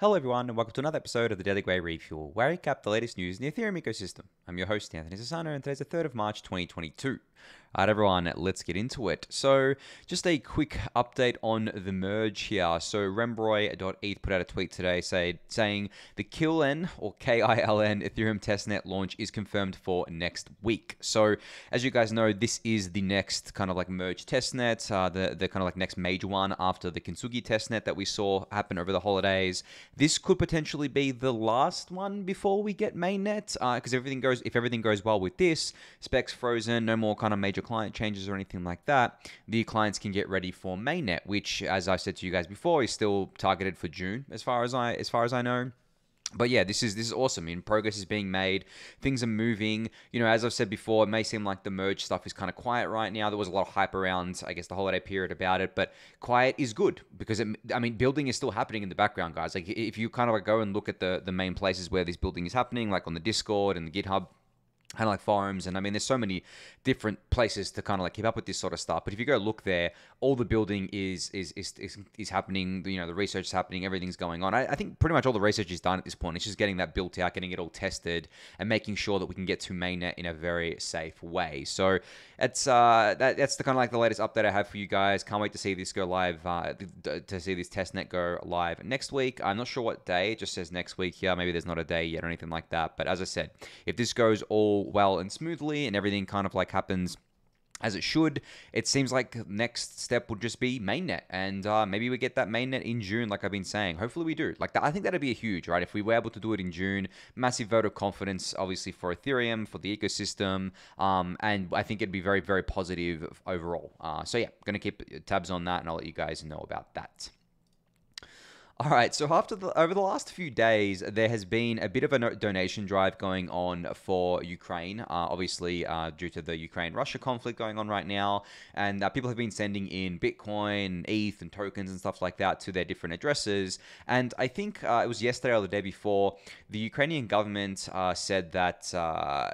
Hello everyone and welcome to another episode of the Daily Gwei Refuel, where I recap the latest news in the Ethereum ecosystem. I'm your host Anthony Sassano and today's the 3rd of March 2022. Alright everyone, let's get into it. So, just a quick update on the merge here. So, Rembroi.eth put out a tweet today saying the Kiln, or K-I-L-N, Ethereum testnet launch is confirmed for next week. So, as you guys know, this is the next kind of like merge testnet, the kind of like next major one after the Kintsugi testnet that we saw happen over the holidays. This could potentially be the last one before we get mainnet, because if everything goes well with this, specs frozen, no more kind of major client changes or anything like that, the clients can get ready for mainnet, which, as I said to you guys before, is still targeted for June, as far as I know. But yeah, this is awesome. I mean, progress is being made. Things are moving. You know, as I've said before, it may seem like the merge stuff is kind of quiet right now. There was a lot of hype around, I guess, the holiday period about it. But quiet is good because, building is still happening in the background, guys. Like, if you kind of like go and look at the main places where this building is happening, like on the Discord and the GitHub, kind of like forums, and there's so many different places to kind of like keep up with this sort of stuff. But if you go look there, all the building is happening. You know, the research is happening, everything's going on. I think pretty much all the research is done at this point. It's just getting that built out, getting it all tested, and making sure that we can get to mainnet in a very safe way. So that's the kind of like the latest update I have for you guys. Can't wait to see this go live, to see this testnet go live next week. I'm not sure what day. It just says next week here. Maybe there's not a day yet or anything like that. But as I said, if this goes all well and smoothly and everything kind of like happens as it should, it seems like next step would just be mainnet, and maybe we get that mainnet in June, like I've been saying. Hopefully we do. Like, I think that'd be a huge, right? If we were able to do it in June, massive vote of confidence, obviously for Ethereum, for the ecosystem, and I think it'd be very, very positive overall. So yeah, gonna keep tabs on that, and I'll let you guys know about that. All right, so over the last few days, there has been a bit of a donation drive going on for Ukraine, obviously due to the Ukraine-Russia conflict going on right now, and people have been sending in Bitcoin, ETH, and tokens and stuff like that to their different addresses. And I think it was yesterday or the day before, the Ukrainian government said that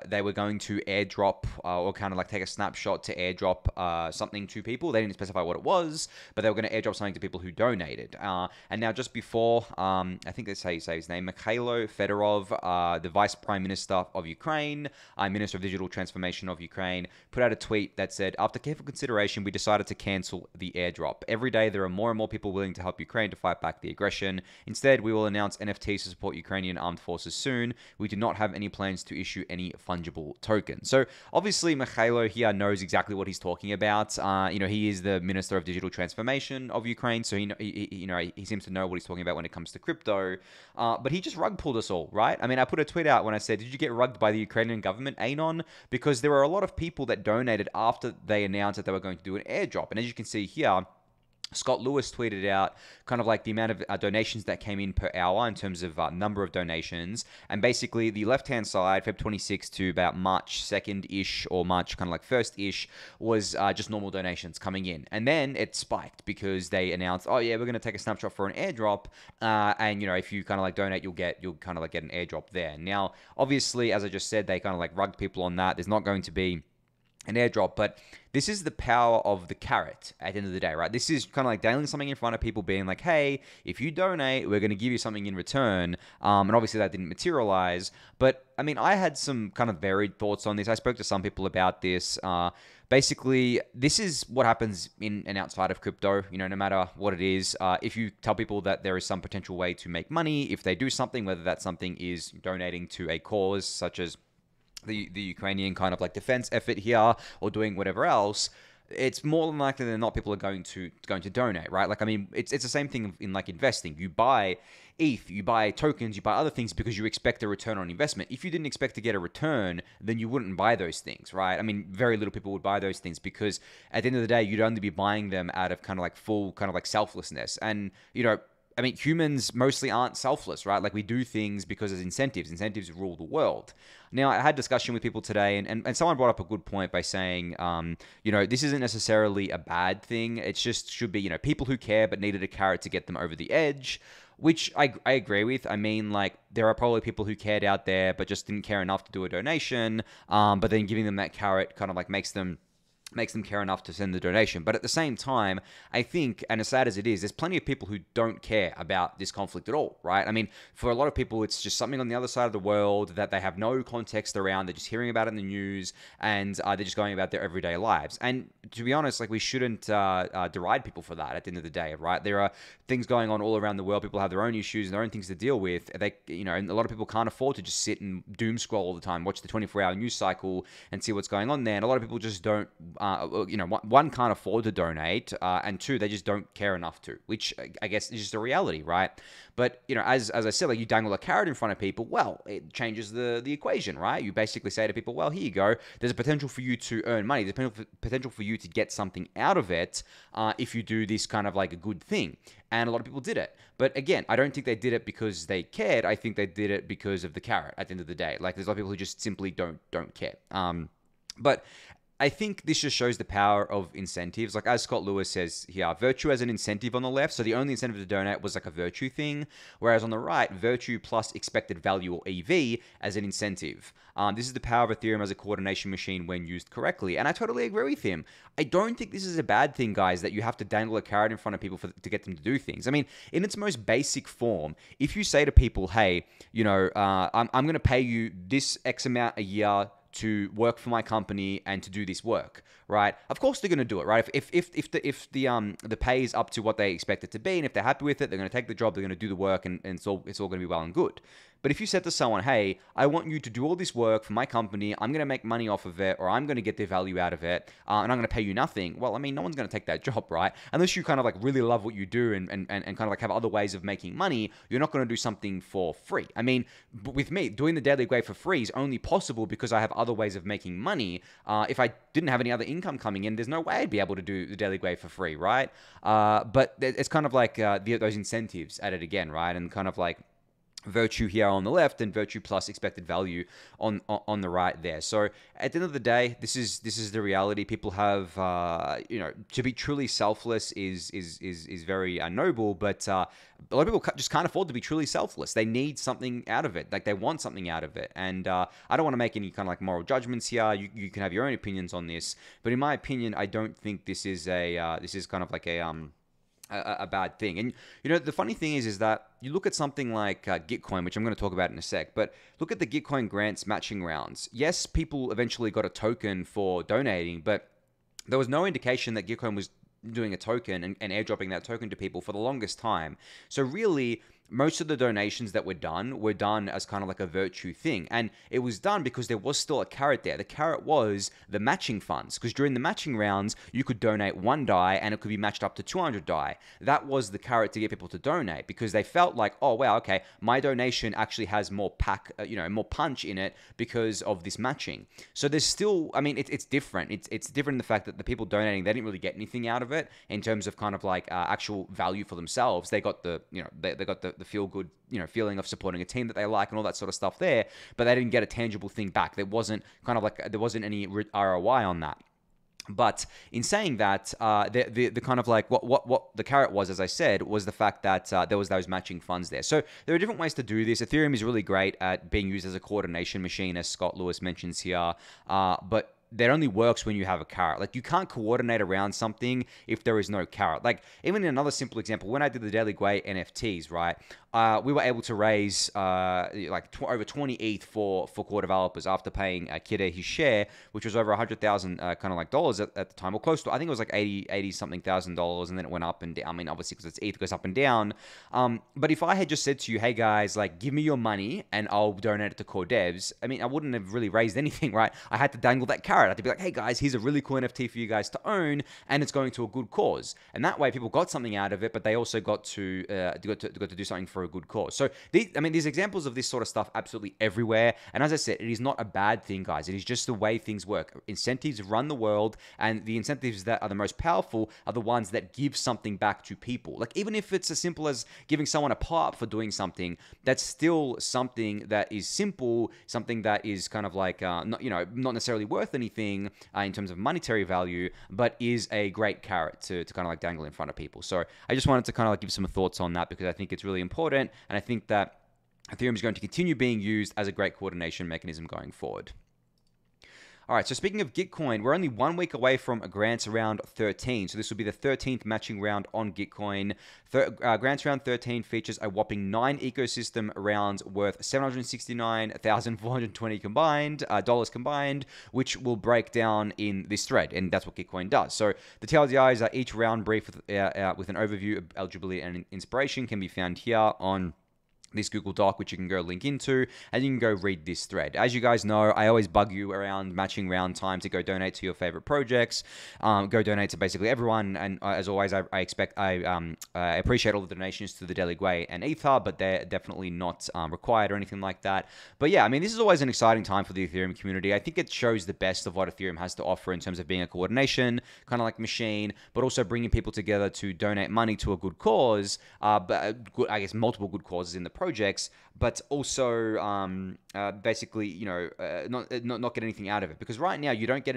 they were going to airdrop or kind of like take a snapshot to airdrop something to people. They didn't specify what it was, but they were going to airdrop something to people who donated. And now just before, I think they say his name, Mikhailo Fedorov, the Vice Prime Minister of Ukraine, Minister of Digital Transformation of Ukraine, put out a tweet that said, after careful consideration, we decided to cancel the airdrop. Every day, there are more and more people willing to help Ukraine to fight back the aggression. Instead, we will announce NFTs to support Ukrainian armed forces soon. We do not have any plans to issue any fungible tokens. So obviously, Mikhailo here knows exactly what he's talking about. He is the Minister of Digital Transformation of Ukraine, so he seems to know what he's talking about when it comes to crypto, but he just rug pulled us all, right? I put a tweet out when I said, did you get rugged by the Ukrainian government, Anon? Because there were a lot of people that donated after they announced that they were going to do an airdrop, and as you can see here, Scott Lewis tweeted out kind of like the amount of donations that came in per hour in terms of number of donations. And basically the left-hand side, Feb 26th to about March 2nd-ish or March kind of like 1st-ish was just normal donations coming in. And then it spiked because they announced, oh yeah, we're going to take a snapshot for an airdrop. And if you kind of like donate, you'll kind of like get an airdrop there. Now, obviously, as I just said, they kind of like rugged people on that. There's not going to be an airdrop, but this is the power of the carrot at the end of the day, right? This is kind of like nailing something in front of people, being like, hey, if you donate, we're going to give you something in return. And obviously that didn't materialize, but I had some kind of varied thoughts on this. I spoke to some people about this. Basically, this is what happens in and outside of crypto, no matter what it is. If you tell people that there is some potential way to make money, if they do something, whether that something is donating to a cause such as the Ukrainian kind of like defense effort here or doing whatever else, it's more than likely than not people are going to donate, right? Like, it's the same thing in like investing. You buy ETH, you buy tokens, you buy other things because you expect a return on investment. If you didn't expect to get a return, then you wouldn't buy those things, right? Very little people would buy those things because at the end of the day, you'd only be buying them out of kind of like full kind of like selflessness. And, humans mostly aren't selfless, right? Like, we do things because there's incentives. Incentives rule the world. Now, I had discussion with people today, and someone brought up a good point by saying, this isn't necessarily a bad thing. It just should be, people who care but needed a carrot to get them over the edge, which I agree with. There are probably people who cared out there but just didn't care enough to do a donation, but then giving them that carrot kind of like makes them makes them care enough to send the donation. But at the same time, I think, and as sad as it is, there's plenty of people who don't care about this conflict at all, right? I mean, for a lot of people, it's just something on the other side of the world that they have no context around. They're just hearing about it in the news, and they're just going about their everyday lives. And to be honest, like, we shouldn't deride people for that at the end of the day, right? There are things going on all around the world. People have their own issues and their own things to deal with. And a lot of people can't afford to just sit and doom scroll all the time, watch the 24-hour news cycle and see what's going on there. And a lot of people just don't, one, can't afford to donate, and two, they just don't care enough to, which I guess is just a reality, right? But, as I said, like, you dangle a carrot in front of people, well, it changes the equation, right? You basically say to people, well, here you go. There's a potential for you to earn money. There's potential for you to get something out of it if you do this kind of like a good thing. And a lot of people did it. But again, I don't think they did it because they cared. I think they did it because of the carrot at the end of the day. Like, there's a lot of people who just simply don't care. But I think this just shows the power of incentives. Like, as Scott Lewis says here, virtue as an incentive on the left. So the only incentive to donate was like a virtue thing. Whereas on the right, virtue plus expected value, or EV, as an incentive. This is the power of Ethereum as a coordination machine when used correctly. And I totally agree with him. I don't think this is a bad thing, guys, that you have to dangle a carrot in front of people to get them to do things. I mean, in its most basic form, if you say to people, hey, I'm going to pay you this X amount a year to work for my company and to do this work, right? Of course they're going to do it, right? If the pay is up to what they expect it to be, and if they're happy with it, they're going to take the job, they're going to do the work, and it's all going to be well and good. But if you said to someone, hey, I want you to do all this work for my company, I'm going to make money off of it, or I'm going to get the value out of it, and I'm going to pay you nothing. Well, I mean, no one's going to take that job, right? Unless you kind of like really love what you do and kind of like have other ways of making money, you're not going to do something for free. I mean, with me, doing the Daily Gwei for free is only possible because I have other ways of making money. If I didn't have any other income coming in, there's no way I'd be able to do the Daily Gwei for free, right? But it's kind of like those incentives at it again, right? And kind of like virtue here on the left and virtue plus expected value on the right there. So at the end of the day, this is the reality. People have to be truly selfless is very noble, but a lot of people just can't afford to be truly selfless. They need something out of it, like they want something out of it. And I don't want to make any kind of like moral judgments here. You can have your own opinions on this, but in my opinion, I don't think this is kind of like a bad thing. And the funny thing is that you look at something like Gitcoin, which I'm going to talk about in a sec, but look at the Gitcoin grants matching rounds. Yes, people eventually got a token for donating, but there was no indication that Gitcoin was doing a token and airdropping that token to people for the longest time. So really, most of the donations that were done as kind of like a virtue thing. And it was done because there was still a carrot there. The carrot was the matching funds, because during the matching rounds, you could donate 1 DAI and it could be matched up to 200 DAI. That was the carrot to get people to donate, because they felt like, oh, wow, okay, my donation actually has more more punch in it because of this matching. So there's still, I mean, it's different. It's different in the fact that the people donating, they didn't really get anything out of it in terms of kind of like actual value for themselves. They got the feel good, feeling of supporting a team that they like and all that sort of stuff there, but they didn't get a tangible thing back. There wasn't any ROI on that. But in saying that, the kind of like what the carrot was, as I said, was the fact that there was those matching funds there. So there are different ways to do this. Ethereum is really great at being used as a coordination machine, as Scott Lewis mentions here, but that only works when you have a carrot. Like, you can't coordinate around something if there is no carrot. Like, even in another simple example, when I did the Daily Gwei NFTs, right, we were able to raise over 20 ETH for core developers after paying Kida his share, which was over $100,000 kind of like dollars at the time, or close to, I think it was like 80 something thousand dollars, and then it went up and down. I mean, obviously, because it's ETH, it goes up and down. But if I had just said to you, hey guys, like, give me your money and I'll donate it to core devs, I mean, I wouldn't have really raised anything, right? I had to dangle that carrot. I had to be like, hey guys, here's a really cool NFT for you guys to own, and it's going to a good cause. And that way, people got something out of it, but they also got to do something for a good cause. So these examples of this sort of stuff absolutely everywhere. And as I said, it is not a bad thing, guys. It is just the way things work. Incentives run the world, and the incentives that are the most powerful are the ones that give something back to people. Like, even if it's as simple as giving someone a pop for doing something, that's still something that is simple, something that is kind of like not necessarily worth anything in terms of monetary value, but is a great carrot to kind of like dangle in front of people. So I just wanted to kind of like give some thoughts on that, because I think it's really important, and I think that Ethereum is going to continue being used as a great coordination mechanism going forward. All right, so speaking of Gitcoin, we're only 1 week away from Grants Round 13. So this will be the 13th matching round on Gitcoin. Grants Round 13 features a whopping 9 ecosystem rounds worth $769,420 combined, dollars combined, which will break down in this thread, and that's what Gitcoin does. So the TLDRs are each round brief with an overview of eligibility and inspiration can be found here on this Google Doc, which you can go link into, and you can go read this thread. As you guys know, I always bug you around matching round time to go donate to your favorite projects, go donate to basically everyone, and as always, I appreciate all the donations to the Daily Gwei and Ether, but they're definitely not required or anything like that. But yeah, I mean, this is always an exciting time for the Ethereum community. I think it shows the best of what Ethereum has to offer in terms of being a coordination, kind of like machine, but also bringing people together to donate money to a good cause, but I guess multiple good causes in the projects, but also basically, not get anything out of it, because right now you don't get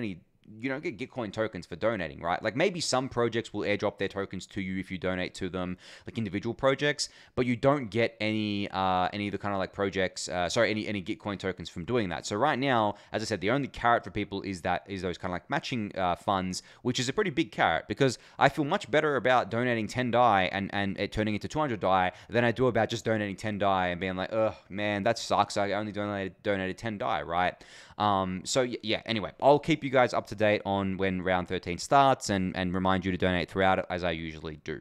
Gitcoin tokens for donating, right? Like maybe some projects will airdrop their tokens to you if you donate to them, like individual projects, but you don't get any of the kind of like projects, any Gitcoin tokens from doing that. So right now, as I said, the only carrot for people is those kind of like matching funds, which is a pretty big carrot, because I feel much better about donating 10 DAI and it turning into 200 DAI than I do about just donating 10 DAI and being like, oh man, that sucks. I only donated 10 DAI, right? So yeah, anyway, I'll keep you guys up to date on when round 13 starts and remind you to donate throughout it, as I usually do.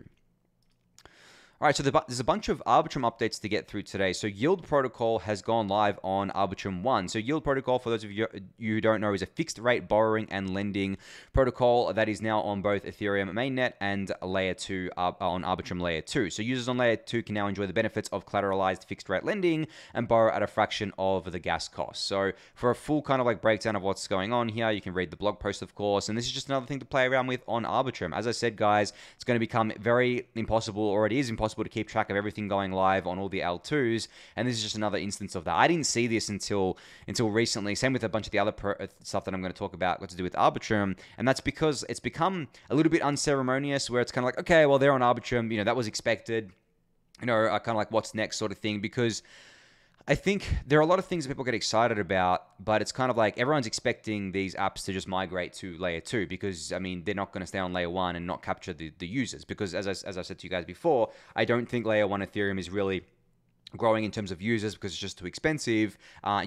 All right, so there's a bunch of Arbitrum updates to get through today. So Yield Protocol has gone live on Arbitrum 1. So Yield Protocol, for those of you who don't know, is a fixed rate borrowing and lending protocol that is now on both Ethereum mainnet and Layer 2 on Arbitrum Layer 2. So users on Layer 2 can now enjoy the benefits of collateralized fixed rate lending and borrow at a fraction of the gas cost. So for a full kind of like breakdown of what's going on here, you can read the blog post, of course. And this is just another thing to play around with on Arbitrum. As I said, guys, it's going to become very impossible, or it is impossible, to keep track of everything going live on all the L2s, and this is just another instance of that. I didn't see this until recently. Same with a bunch of the other stuff that I'm going to talk about, got to do with Arbitrum, and that's because it's become a little bit unceremonious, where it's kind of like, okay, well, they're on Arbitrum, that was expected, kind of like what's next sort of thing, because I think there are a lot of things that people get excited about, but it's kind of like everyone's expecting these apps to just migrate to Layer 2, because, I mean, they're not going to stay on Layer 1 and not capture the users, because as I said to you guys before, I don't think Layer 1 Ethereum is really growing in terms of users, because it's just too expensive.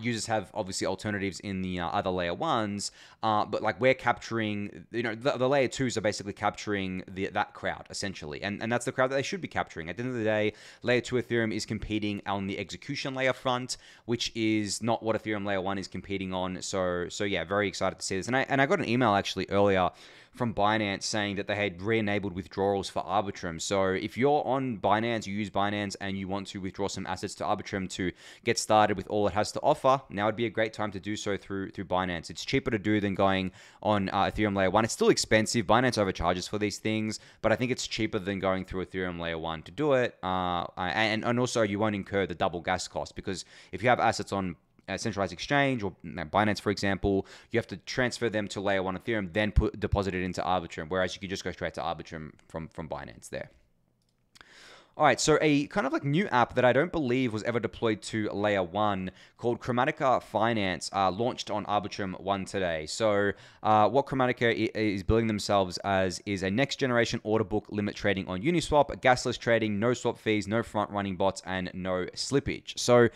Users have obviously alternatives in the other Layer 1s, but like we're capturing, the Layer 2s are basically capturing that crowd essentially, and that's the crowd that they should be capturing. At the end of the day, Layer 2 Ethereum is competing on the execution layer front, which is not what Ethereum Layer 1 is competing on. So yeah, very excited to see this. And I got an email actually earlier from Binance saying that they had re-enabled withdrawals for Arbitrum. So if you're on Binance, you use Binance, and you want to withdraw some assets to Arbitrum to get started with all it has to offer, now would be a great time to do so through Binance. It's cheaper to do than going on Ethereum Layer 1. It's still expensive. Binance overcharges for these things, but I think it's cheaper than going through Ethereum Layer 1 to do it. And also you won't incur the double gas cost, because if you have assets on centralized exchange or Binance, for example, you have to transfer them to Layer 1 Ethereum, then deposit it into Arbitrum, whereas you can just go straight to Arbitrum from Binance there. All right, so a kind of like new app that I don't believe was ever deployed to Layer 1 called Kromatika Finance launched on Arbitrum 1 today. So what Kromatika is building themselves as is a next generation order book limit trading on Uniswap, gasless trading, no swap fees, no front running bots, and no slippage. So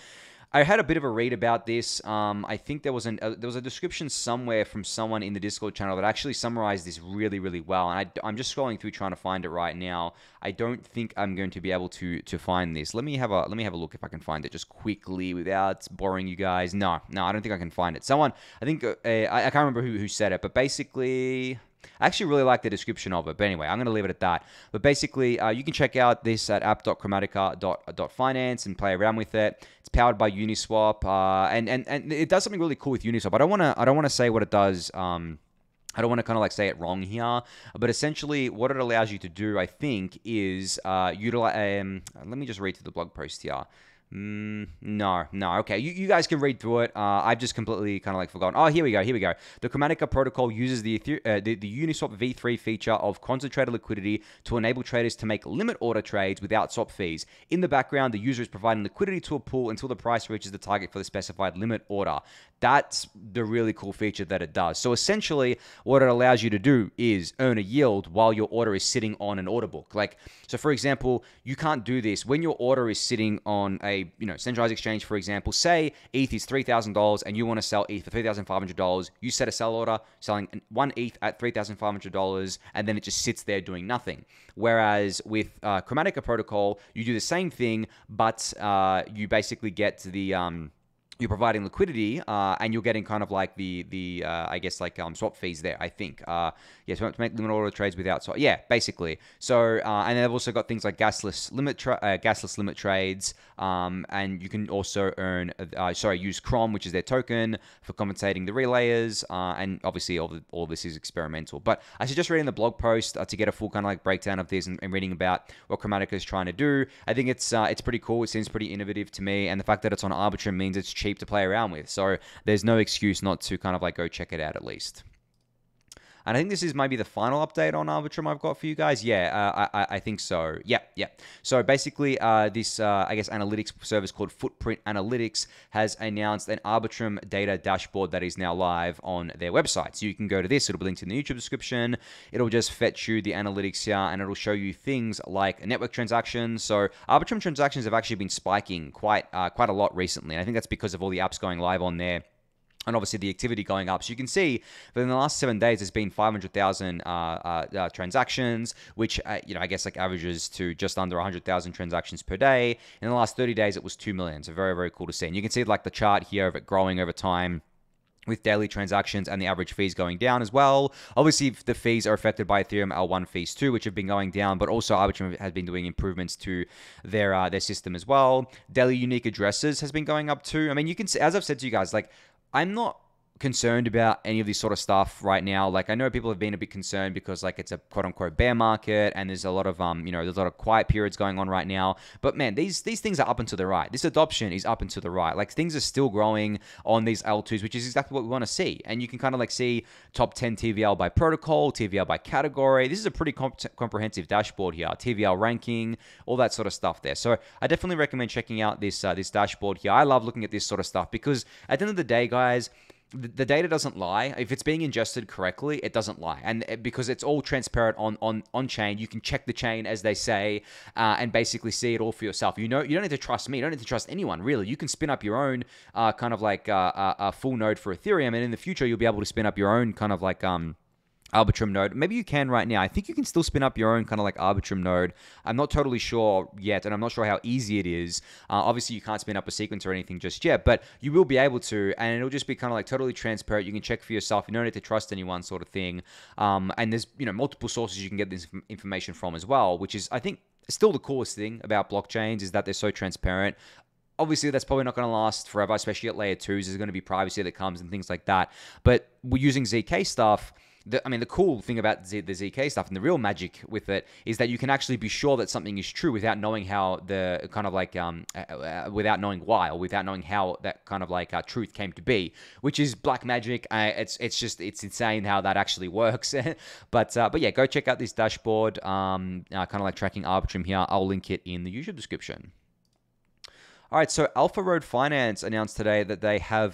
I had a bit of a read about this. I think there was a description somewhere from someone in the Discord channel that actually summarized this really, really well. And I'm just scrolling through trying to find it right now. I don't think I'm going to be able to find this. Let me have a look if I can find it just quickly without boring you guys. No, I don't think I can find it. Someone, I think I can't remember who said it, but basically, I actually really like the description of it, but anyway, I'm going to leave it at that. But basically, you can check out this at app.kromatika.finance and play around with it. It's powered by Uniswap, and it does something really cool with Uniswap. I don't want to say what it does. I don't want to kind of like say it wrong here, but essentially what it allows you to do, I think, is utilize. Let me just read through the blog post here. No. Okay, you guys can read through it. I've just completely kind of like forgotten. Oh, here we go. The Kromatika protocol uses the Uniswap v3 feature of concentrated liquidity to enable traders to make limit order trades without swap fees. In the background, the user is providing liquidity to a pool until the price reaches the target for the specified limit order. That's the really cool feature that it does. So essentially, what it allows you to do is earn a yield while your order is sitting on an order book. Like, so for example, you can't do this when your order is sitting on a centralized exchange. For example, say ETH is $3,000 and you want to sell ETH for $3,500. You set a sell order selling one ETH at $3,500, and then it just sits there doing nothing. Whereas with Kromatika protocol, you do the same thing, but you basically get the you're providing liquidity, and you're getting kind of like the I guess like swap fees there. I think so to make limit order trades without swap. Yeah, basically. So and they've also got things like gasless limit trades, and you can also earn use Crom, which is their token, for compensating the relayers, and obviously all this is experimental. But I suggest reading the blog post to get a full kind of like breakdown of this and reading about what Kromatika is trying to do. I think it's pretty cool. It seems pretty innovative to me, and the fact that it's on Arbitrum means it's cheap to play around with. So there's no excuse not to kind of like go check it out at least. And I think this is maybe the final update on Arbitrum I've got for you guys. Yeah, I think so. Yeah. So basically, this, I guess, analytics service called Footprint Analytics has announced an Arbitrum data dashboard that is now live on their website. So you can go to this. It'll be linked in the YouTube description. It'll just fetch you the analytics here, and it'll show you things like network transactions. So Arbitrum transactions have actually been spiking quite a lot recently. And I think that's because of all the apps going live on there, and obviously the activity going up. So you can see that in the last 7 days, there's been 500,000 transactions, which, I guess like averages to just under 100,000 transactions per day. In the last 30 days, it was 2 million. So very, very cool to see. And you can see like the chart here of it growing over time, with daily transactions and the average fees going down as well. Obviously, the fees are affected by Ethereum L1 fees too, which have been going down, but also Arbitrum has been doing improvements to their system as well. Daily unique addresses has been going up too. I mean, you can see, as I've said to you guys, like, I'm not concerned about any of this sort of stuff right now. Like, I know people have been a bit concerned because like it's a quote unquote bear market and there's a lot of there's a lot of quiet periods going on right now. But man, these things are up and to the right. This adoption is up and to the right. Like, things are still growing on these L2s, which is exactly what we want to see. And you can kind of like see top 10 TVL by protocol, TVL by category. This is a pretty comprehensive dashboard here. TVL ranking, all that sort of stuff there. So I definitely recommend checking out this dashboard here. I love looking at this sort of stuff because at the end of the day, guys, the data doesn't lie. If it's being ingested correctly, it doesn't lie. And because it's all transparent on chain, you can check the chain, as they say, and basically see it all for yourself. You don't need to trust me. You don't need to trust anyone, really. You can spin up your own kind of like a full node for Ethereum, and in the future, you'll be able to spin up your own kind of like Arbitrum node. Maybe you can right now. I think you can still spin up your own kind of like Arbitrum node. I'm not totally sure yet, and I'm not sure how easy it is. Obviously, you can't spin up a sequence or anything just yet, but you will be able to, and it'll just be kind of like totally transparent. You can check for yourself. You don't need to trust anyone, sort of thing. And there's multiple sources you can get this information from as well, which is, I think, still the coolest thing about blockchains is that they're so transparent. Obviously, that's probably not going to last forever, especially at layer 2s. There's going to be privacy that comes and things like that. But we're using ZK stuff. The cool thing about the ZK stuff and the real magic with it is that you can actually be sure that something is true without knowing how the kind of like, without knowing why, or without knowing how that kind of like truth came to be, which is black magic. It's insane how that actually works. But yeah, go check out this dashboard, kind of like tracking Arbitrum here. I'll link it in the YouTube description. All right, so Alpha Road Finance announced today that they have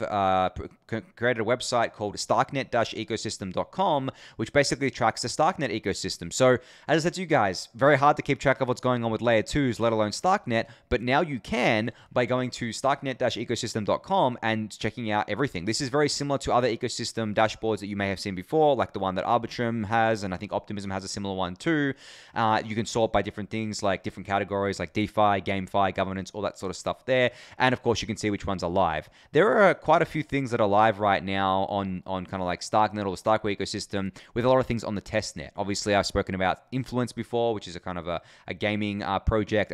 created a website called Starknet-ecosystem.com, which basically tracks the Starknet ecosystem. So, as I said to you guys, very hard to keep track of what's going on with layer 2s, let alone Starknet, but now you can by going to Starknet-ecosystem.com and checking out everything. This is very similar to other ecosystem dashboards that you may have seen before, like the one that Arbitrum has, and I think Optimism has a similar one too. You can sort by different things, like different categories, like DeFi, GameFi, governance, all that sort of stuff there. And of course, you can see which ones are live. There are quite a few things that are live right now on kind of like Starknet or the Starkway ecosystem, with a lot of things on the testnet. Obviously, I've spoken about Influence before, which is a kind of a gaming project.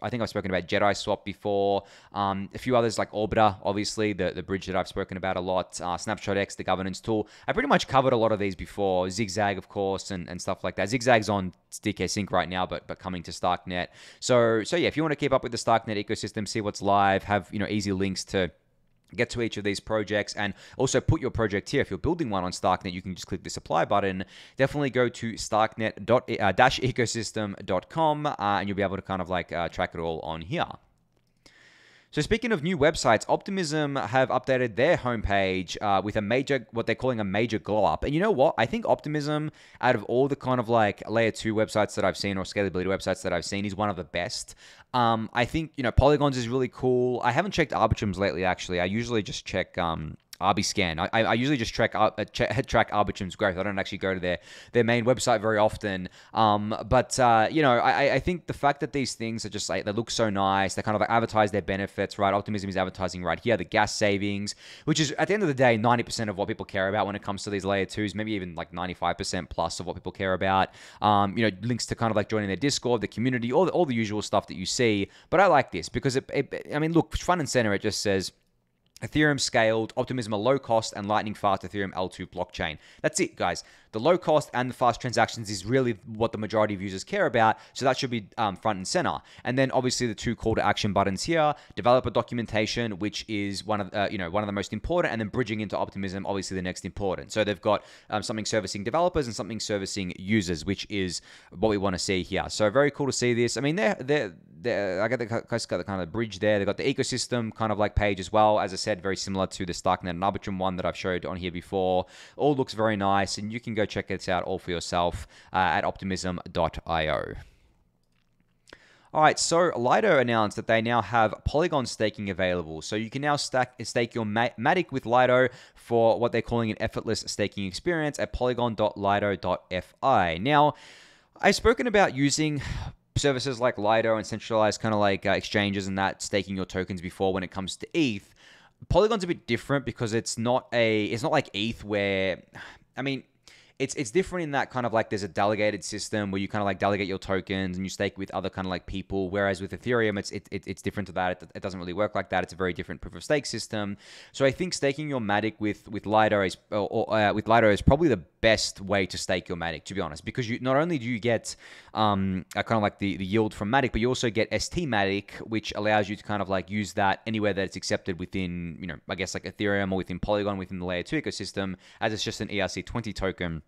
I think I've spoken about Jedi Swap before. A few others like Orbiter, obviously, the bridge that I've spoken about a lot. Snapshot X, the governance tool. I pretty much covered a lot of these before. Zigzag, of course, and stuff like that. Zigzag's on DK Sync right now, but coming to Starknet. So yeah, if you want to keep up with the Starknet ecosystem, see what's what's live, have, easy links to get to each of these projects, and also put your project here. If you're building one on Starknet, you can just click this apply button. Definitely go to starknet-ecosystem.com and you'll be able to kind of like track it all on here. So speaking of new websites, Optimism have updated their homepage with what they're calling a major glow up. And you know what? I think Optimism, out of all the kind of like layer 2 websites that I've seen, or scalability websites that I've seen, is one of the best. I think, Polygons is really cool. I haven't checked Arbitrums lately, actually. I usually just check Arbiscan. I usually just track Arbitrum's growth. I don't actually go to their main website very often. I think the fact that these things are just like, they look so nice, they kind of like advertise their benefits, right? Optimism is advertising right here, the gas savings, which is at the end of the day, 90% of what people care about when it comes to these layer 2s, maybe even like 95% plus of what people care about. Links to kind of like joining their Discord, the community, all the usual stuff that you see. But I like this because look, front and center, it just says, Ethereum scaled, Optimism a low cost and lightning fast Ethereum L2 blockchain. That's it, guys. The low cost and the fast transactions is really what the majority of users care about, so that should be front and center. And then obviously the 2 call to action buttons here: developer documentation, which is one of the most important, and then bridging into Optimism, obviously the next important. So they've got something servicing developers and something servicing users, which is what we want to see here. So very cool to see this. I mean, I got the kind of bridge there. They've got the ecosystem kind of like page as well. As I said, very similar to the Starknet and Arbitrum one that I've showed on here before. All looks very nice, and you can go check it out all for yourself at optimism.io. All right, so Lido announced that they now have Polygon staking available. So you can now stake your MATIC with Lido for what they're calling an effortless staking experience at polygon.lido.fi. Now, I've spoken about using services like Lido and centralized kind of like exchanges and that staking your tokens before when it comes to ETH. Polygon's a bit different because it's not like ETH where, it's different in that kind of like there's a delegated system where you kind of like delegate your tokens and you stake with other kind of like people. Whereas with Ethereum, it's different to that. It doesn't really work like that. It's a very different proof of stake system. So I think staking your MATIC with Lido is probably the best way to stake your MATIC, to be honest, because you not only do you get kind of like the yield from MATIC, but you also get ST MATIC, which allows you to kind of like use that anywhere that it's accepted within, I guess like Ethereum or within Polygon, within the layer 2 ecosystem, as it's just an ERC20 token.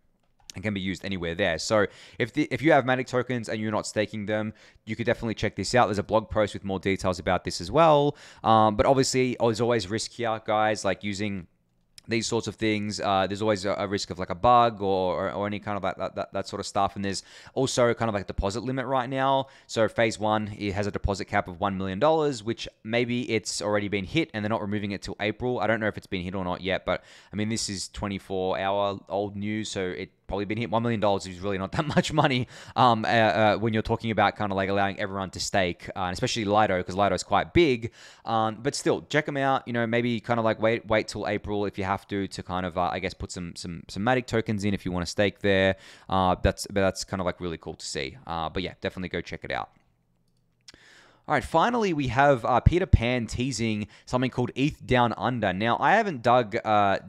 And can be used anywhere there. So if you have MATIC tokens and you're not staking them, you could definitely check this out. There's a blog post with more details about this as well. But obviously, there's always risk here, guys, like using these sorts of things. There's always a risk of like a bug or any kind of that sort of stuff. And there's also kind of like a deposit limit right now. So phase 1, it has a deposit cap of $1 million, which maybe it's already been hit and they're not removing it till April. I don't know if it's been hit or not yet, but I mean, this is 24-hour old news, so it probably been hit. $1 million is really not that much money when you're talking about kind of like allowing everyone to stake, and especially Lido, because Lido is quite big. But still, check them out. Maybe kind of like wait till April if you have to kind of I guess put some MATIC tokens in if you want to stake there. That's kind of like really cool to see. But yeah, definitely go check it out. All right, finally, we have Peter Pan teasing something called ETHDownUnder. Now, I haven't dug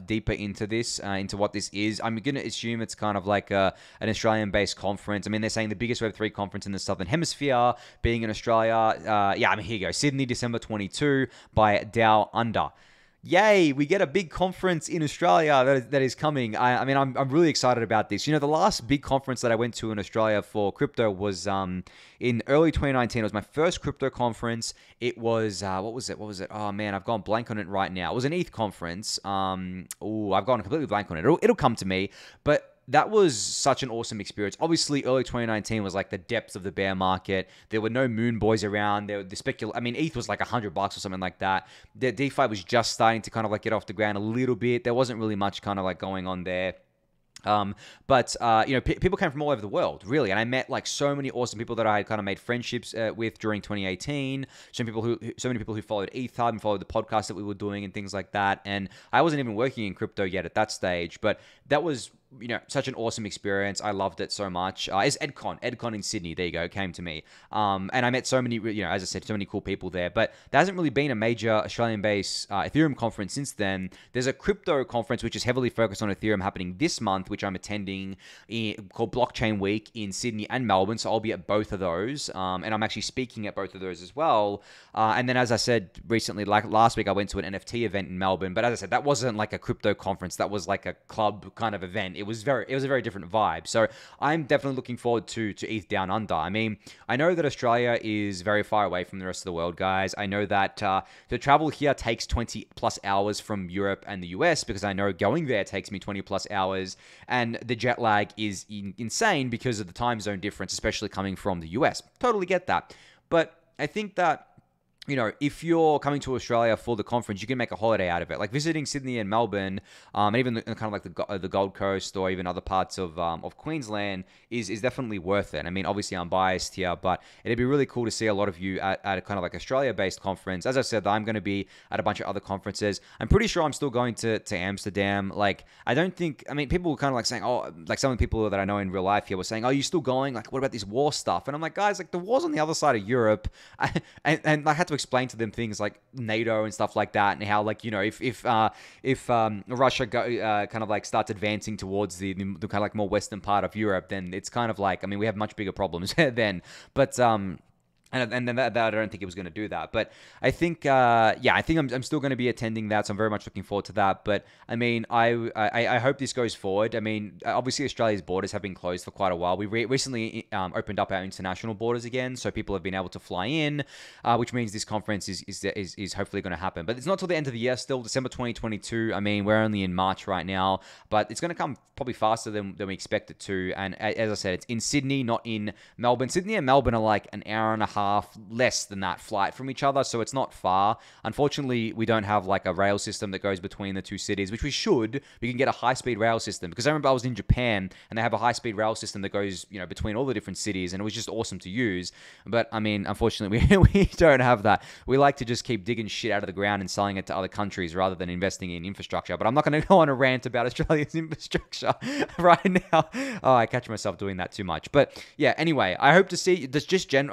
deeper into this, into what this is. I'm going to assume it's kind of like an Australian-based conference. I mean, they're saying the biggest Web3 conference in the Southern Hemisphere, being in Australia. Here you go. Sydney, December 22 by DAO Yay, we get a big conference in Australia that is coming. I'm really excited about this. The last big conference that I went to in Australia for crypto was in early 2019. It was my first crypto conference. It was, what was it? Oh man, I've gone blank on it right now. It was an ETH conference. I've gone completely blank on it. It'll come to me, but that was such an awesome experience. Obviously, early 2019 was like the depths of the bear market. There were no moon boys around. ETH was like $100 or something like that. The DeFi was just starting to kind of like get off the ground a little bit. There wasn't really much kind of like going on there. People came from all over the world, really, and I met like so many awesome people that I had kind of made friendships with during 2018. So many people who followed ETHHub and followed the podcast that we were doing and things like that. And I wasn't even working in crypto yet at that stage, but that was such an awesome experience. I loved it so much. It's EdCon in Sydney. There you go. It came to me. And I met so many, as I said, so many cool people there. But there hasn't really been a major Australian-based Ethereum conference since then. There's a crypto conference which is heavily focused on Ethereum happening this month, which I'm attending, called Blockchain Week in Sydney and Melbourne. So I'll be at both of those. And I'm actually speaking at both of those as well. And then, as I said recently, like last week, I went to an NFT event in Melbourne. But as I said, that wasn't like a crypto conference. That was like a club kind of event. It was a very different vibe. So I'm definitely looking forward to ETHDownUnder. I mean, I know that Australia is very far away from the rest of the world, guys. I know that the travel here takes 20 plus hours from Europe and the US, because I know going there takes me 20 plus hours, and the jet lag is insane because of the time zone difference, especially coming from the US. Totally get that. But I think that, if you're coming to Australia for the conference, you can make a holiday out of it. Like visiting Sydney and Melbourne, and even kind of like the Gold Coast or even other parts of Queensland is definitely worth it. I mean, obviously I'm biased here, but it'd be really cool to see a lot of you at a kind of like Australia-based conference. As I said, I'm going to be at a bunch of other conferences. I'm pretty sure I'm still going to Amsterdam. Like, people were kind of like saying, like some of the people that I know in real life here were saying, you still going? Like, what about this war stuff? And I'm like, guys, like the war's on the other side of Europe. And I had to explain to them things like NATO and stuff like that, and how, like, if Russia kind of like starts advancing towards the kind of like more western part of Europe, then it's kind of like, we have much bigger problems then. But and then that I don't think it was going to do that. But I think, I think I'm still going to be attending that. So I'm very much looking forward to that. But I mean, I hope this goes forward. I mean, obviously Australia's borders have been closed for quite a while. We recently opened up our international borders again, so people have been able to fly in, which means this conference is hopefully going to happen. But it's not till the end of the year still, December 2022. I mean, we're only in March right now, but it's going to come probably faster than we expect it to. And as I said, it's in Sydney, not in Melbourne. Sydney and Melbourne are like an hour and a half less than that flight from each other, so it's not far. Unfortunately, we don't have like a rail system that goes between the two cities, which we should. We can get a high-speed rail system, because I remember I was in Japan and they have a high-speed rail system that goes, between all the different cities, and it was just awesome to use. But I mean, unfortunately, we don't have that. We like to just keep digging shit out of the ground and selling it to other countries rather than investing in infrastructure. But I'm not going to go on a rant about Australia's infrastructure right now. I catch myself doing that too much. But yeah, anyway, I hope to see,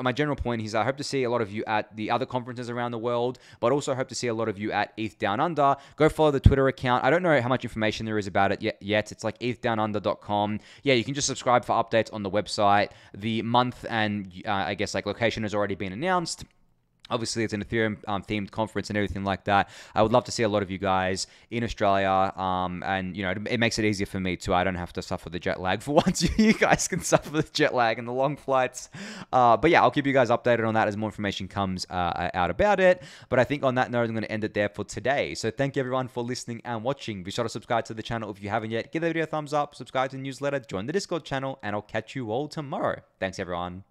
my general point is I hope to see a lot of you at the other conferences around the world, but also hope to see a lot of you at ETHDownUnder. Go follow the Twitter account. I don't know how much information there is about it yet. It's like ETHDownUnder.com. Yeah, you can just subscribe for updates on the website. The month and I guess like location has already been announced. Obviously, it's an Ethereum themed conference and everything like that. I would love to see a lot of you guys in Australia. And, it makes it easier for me too. I don't have to suffer the jet lag for once. You guys can suffer the jet lag and the long flights. But yeah, I'll keep you guys updated on that as more information comes out about it. But I think on that note, I'm going to end it there for today. So thank you everyone for listening and watching. Be sure to subscribe to the channel if you haven't yet. Give the video a thumbs up, subscribe to the newsletter, join the Discord channel, and I'll catch you all tomorrow. Thanks everyone.